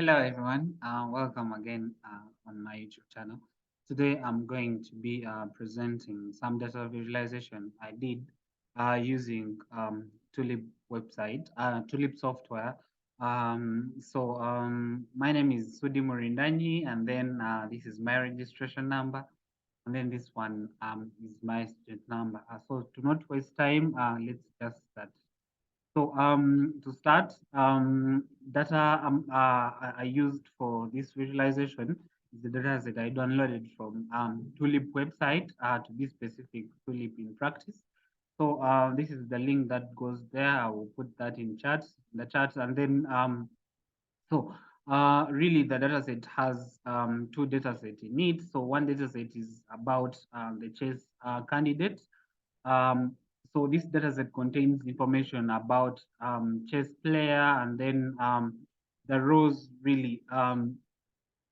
Hello everyone, welcome again on my YouTube channel. Today I'm going to be presenting some data visualization I did using Tulip website, Tulip software. My name is Sudi Murindanyi, and then this is my registration number, and then this one is my student number. So to not waste time, let's just start. So to start, data I used for this visualization is the data that I downloaded from Tulip website, to be specific, Tulip in practice. So this is the link that goes there. I will put that in the chat, and then so really the dataset has two datasets in it. So one dataset is about the chess candidate. Um, so this dataset contains information about chess player, and then the rows really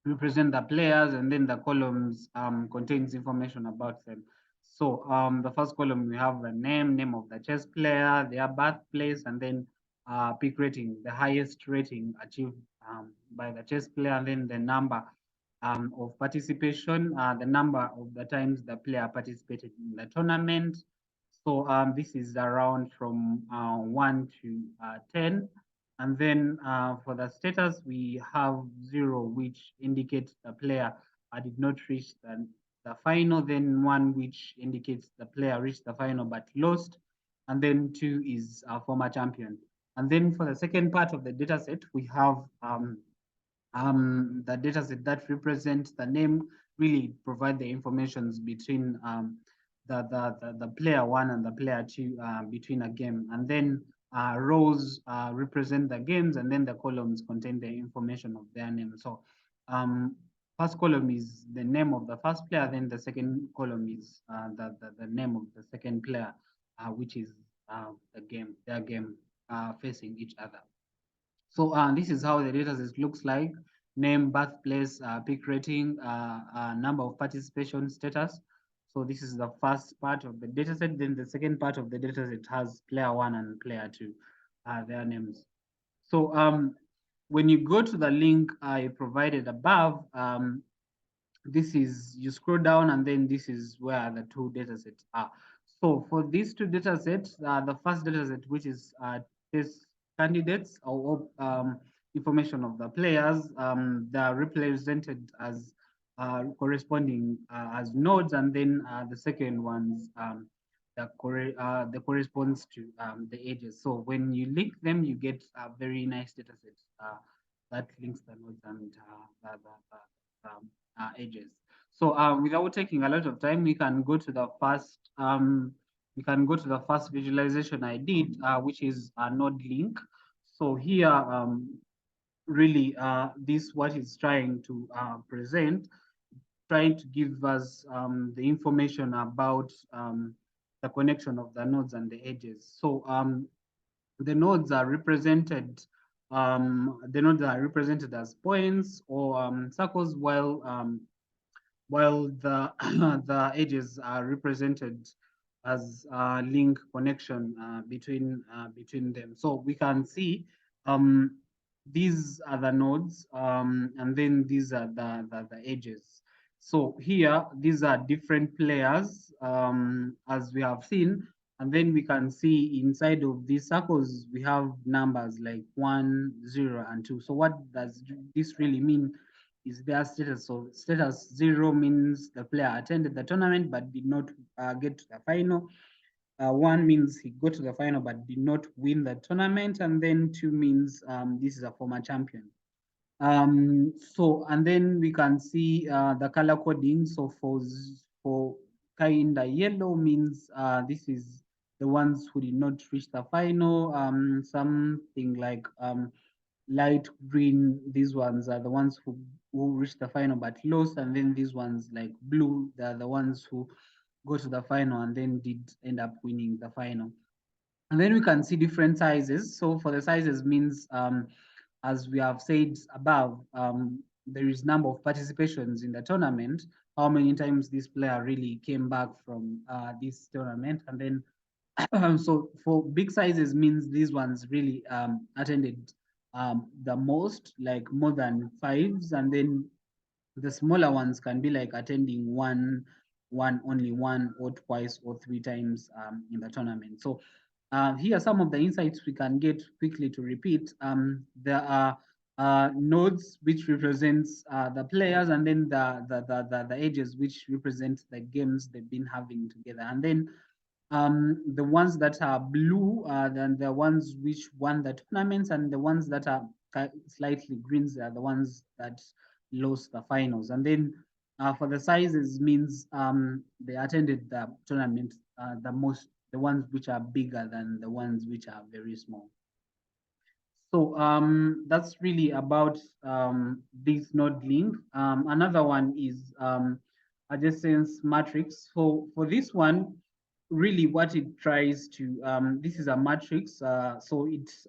represent the players, and then the columns contains information about them. So the first column we have the name of the chess player, their birthplace, and then peak rating, the highest rating achieved by the chess player, and then the number of participation, the number of the times the player participated in the tournament. So this is around from 1 to 10. And then for the status, we have 0, which indicates the player did not reach the final, then 1, which indicates the player reached the final but lost, and then 2 is a former champion. And then for the second part of the dataset, we have the dataset that represents the name, really provide the informations between the player 1 and the player 2 between a game. And then rows represent the games, and then the columns contain the information of their name. So first column is the name of the first player, then the second column is the name of the second player, which is their game facing each other. So this is how the dataset looks like: name, birthplace, peak rating, number of participation, status. So this is the first part of the dataset. Then the second part of the dataset has player 1 and player 2, their names. So when you go to the link I provided above, this is, you scroll down, and then this is where the two datasets are. So for these two datasets, the first dataset, which is test candidates, or information of the players, they are represented as corresponding as nodes, and then the second ones that corresponds to the edges. So when you link them, you get a very nice dataset that links the nodes and edges. So without taking a lot of time, we can go to the first visualization I did, which is a node link. So here, really, this what is trying to present, trying to give us the information about the connection of the nodes and the edges. So the nodes are represented as points or circles, while the the edges are represented as link connection between them. So we can see these are the nodes, and then these are the edges. So here, these are different players, as we have seen, and then we can see inside of these circles, we have numbers like 1, 0, and 2. So what does this really mean is their status. So status 0 means the player attended the tournament but did not get to the final. 1 means he got to the final but did not win the tournament, and then 2 means this is a former champion. So, and then we can see the color coding. So for kind of yellow means this is the ones who did not reach the final. Something like light green, these ones are the ones who reached the final but lost, and then these ones like blue, they're the ones who go to the final and then did end up winning the final. And then we can see different sizes. So for the sizes means, as we have said above, there is number of participations in the tournament, how many times this player really came back from this tournament. And then so for big sizes means these ones really attended the most, like more than fives, and then the smaller ones can be like attending only one or twice or three times in the tournament. So here are some of the insights we can get quickly to repeat. There are nodes which represents the players, and then the ages which represent the games they've been having together. And then the ones that are blue are then the ones which won the tournaments, and the ones that are slightly greens are the ones that lost the finals. And then for the sizes means they attended the tournament the most, the ones which are bigger than the ones which are very small. So that's really about this node link. Another one is adjacent matrix. For this one, really what it tries to, this is a matrix. So it's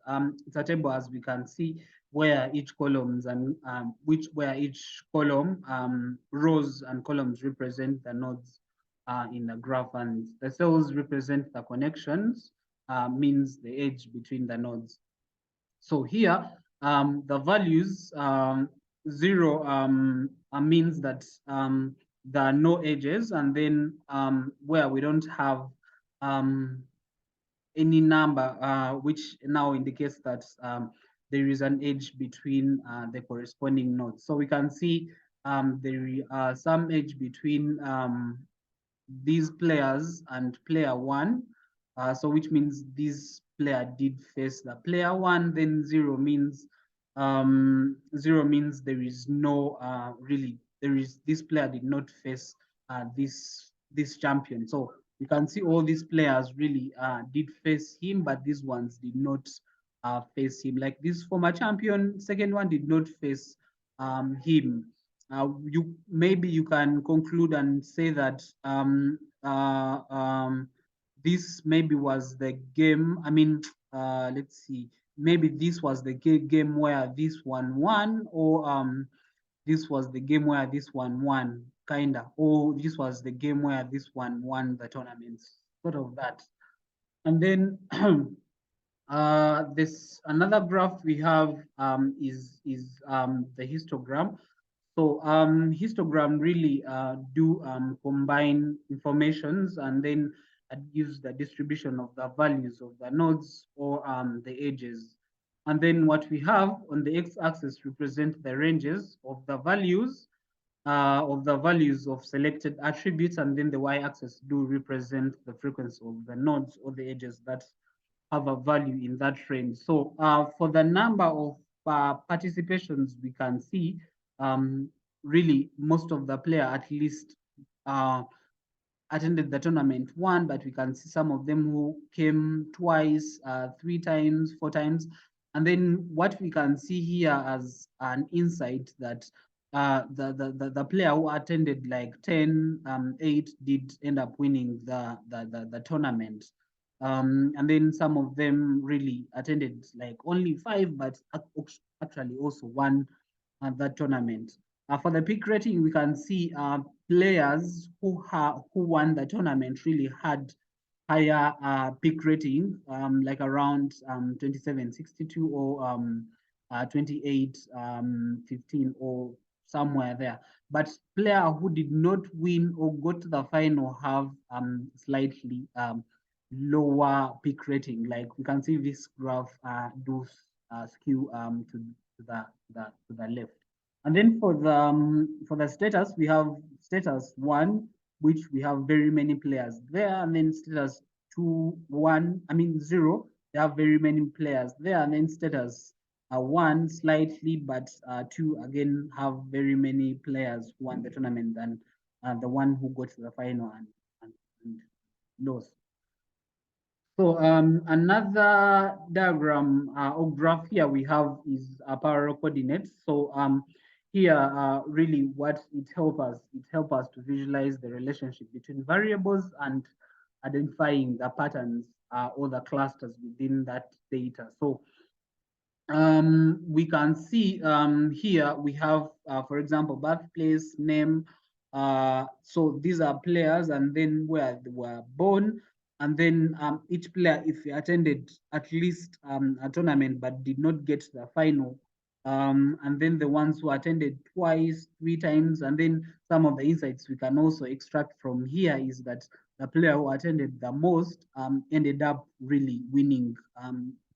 a table, as we can see, where each columns and where each column, rows and columns represent the nodes in the graph, and the cells represent the connections, means the edge between the nodes. So here, the values, zero means that there are no edges, and then where we don't have any number, which now indicates that there is an edge between the corresponding nodes. So we can see there are some edge between these players and player one. So which means this player did face the player one. Then zero means there is no really, there is, this player did not face this champion. So you can see all these players really did face him, but these ones did not face him. Like this former champion, second one did not face him. You maybe you can conclude and say that this maybe was the game. I mean, let's see. Maybe this was the game where this one won, or this was the game where this one won, kinda, or this was the game where this one won the tournament, sort of that. And then this another graph we have is the histogram. So histogram really do combine informations, and then gives the distribution of the values of the nodes or the edges. And then what we have on the x-axis represent the ranges of the values of selected attributes, and then the y-axis do represent the frequency of the nodes or the edges that have a value in that range. So for the number of participations, we can see really most of the player at least attended the tournament one, but we can see some of them who came twice, three times, four times. And then what we can see here as an insight that the player who attended like 10, 8 did end up winning the tournament. And then some of them really attended like only 5, but actually also won that tournament. For the peak rating, we can see players who won the tournament really had higher peak rating, like around 2762 or 2815 or somewhere there. But player who did not win or go to the final have slightly lower peak rating. Like we can see this graph do skew to the left. And then for the status, we have status 1, which we have very many players there, and then status 2, 1, I mean 0, they have very many players there, and then status 1 slightly, but 2 again have very many players who won the tournament than the one who got to the final and lost. So another diagram or graph here we have is parallel coordinates. So here really what it helps us to visualize the relationship between variables and identifying the patterns or the clusters within that data. So we can see here we have, for example, birthplace, name. So these are players, and then where they were born. and then each player, if he attended at least a tournament but did not get to the final, and then the ones who attended twice, 3 times, and then some of the insights we can also extract from here is that the player who attended the most ended up really winning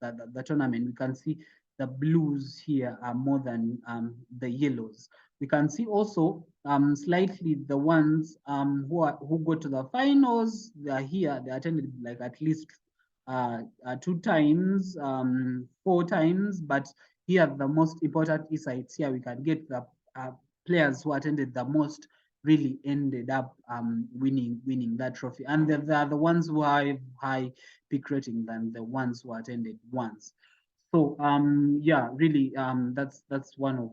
the tournament. We can see the blues here are more than the yellows. We can see also slightly the ones who go to the finals. They are here. They attended like at least 2 times, 4 times. But here, the most important insights here we can get the players who attended the most really ended up winning that trophy, and they are the ones who have high peak rating than the ones who attended once. So yeah, really that's one of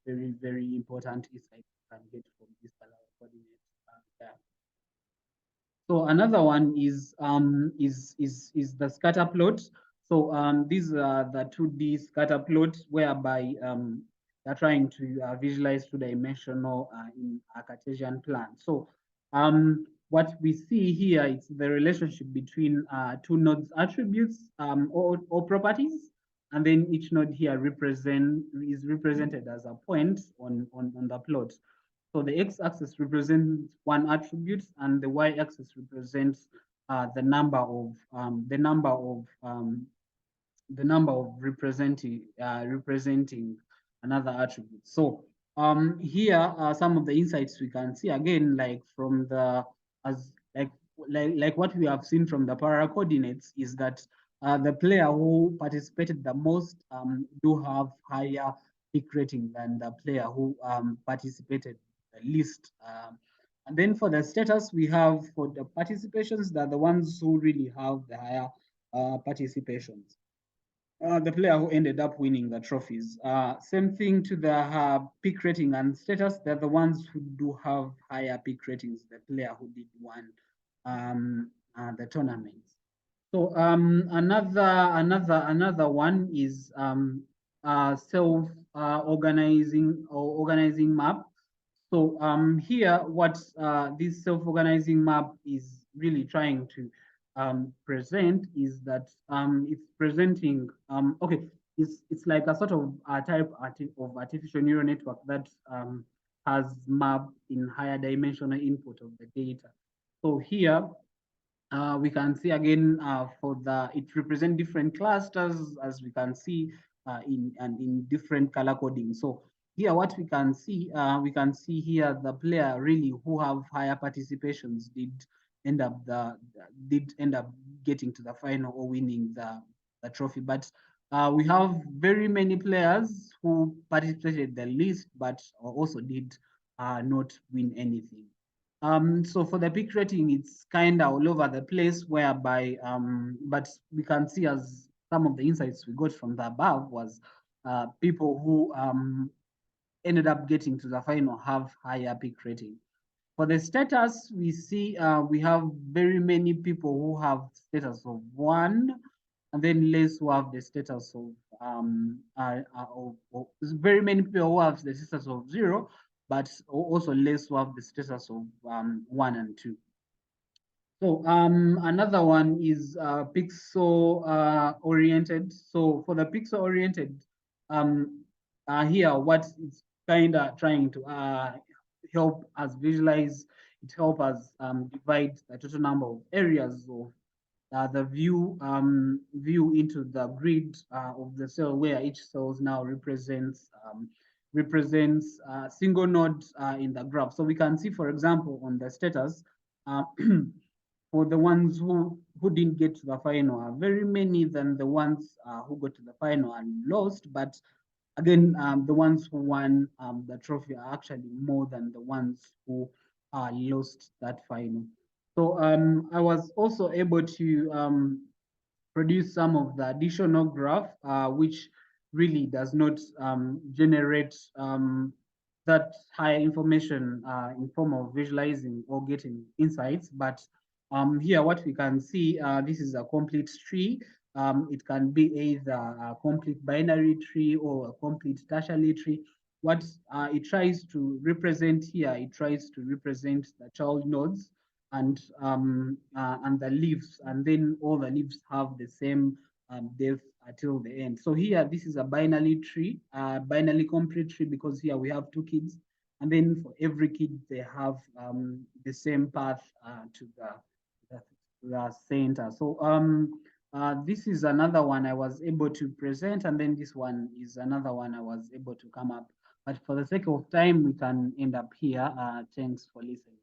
the very important insights you can get from this color coordinate. Yeah. So another one is the scatter plot. So these are the 2D scatter plot whereby they're trying to visualize two-dimensional in a Cartesian plan. So what we see here is the relationship between two nodes attributes or properties, and then each node here is represented as a point on the plot. So the x-axis represents one attribute, and the y-axis represents the number of representing another attribute. So here are some of the insights we can see again, like from the as like what we have seen from the polar coordinates is that the player who participated the most do have higher peak rating than the player who participated the least. And then for the status, we have for the participations, that the ones who really have the higher participations. The player who ended up winning the trophies. Same thing to the peak rating and status. They're the ones who do have higher peak ratings, the player who did win the tournaments. So another one is self organizing or organizing map. So here, what this self-organizing map is really trying to present is that it's presenting, okay, it's like a sort of type of artificial neural network that has map in higher dimensional input of the data. So here, we can see again for the it represent different clusters, as we can see in different color coding. So here what we can see here the player really who have higher participations did end up getting to the final or winning the trophy. But we have very many players who participated the least but also did not win anything. So for the peak rating, it's kind of all over the place, whereby, but we can see as some of the insights we got from the above was people who ended up getting to the final have higher peak rating. For the status, we see we have very many people who have status of 1, and then less who have the status of very many people who have the status of 0, but also less who have the status of 1 and 2. So another one is pixel oriented. So for the pixel oriented, here what it's kind of trying to help us visualize, it help us divide the total number of areas of the view into the grid of the cell, where each cells now represents single node in the graph. So we can see, for example, on the status, for the ones who didn't get to the final are very many than the ones who got to the final and lost. But again, the ones who won the trophy are actually more than the ones who lost that final. So I was also able to produce some of the additional graph, which really does not generate that high information in form of visualizing or getting insights. But here, what we can see, this is a complete tree. It can be either a complete binary tree or a complete tertiary tree. What it tries to represent here, it tries to represent the child nodes and the leaves, and then all the leaves have the same depth until the end. So here, this is a binary tree, binary complete tree, because here we have two kids, and then for every kid they have the same path to the, the center. So this is another one I was able to present, and then this one is another one I was able to come up. But for the sake of time, we can end up here. Thanks for listening.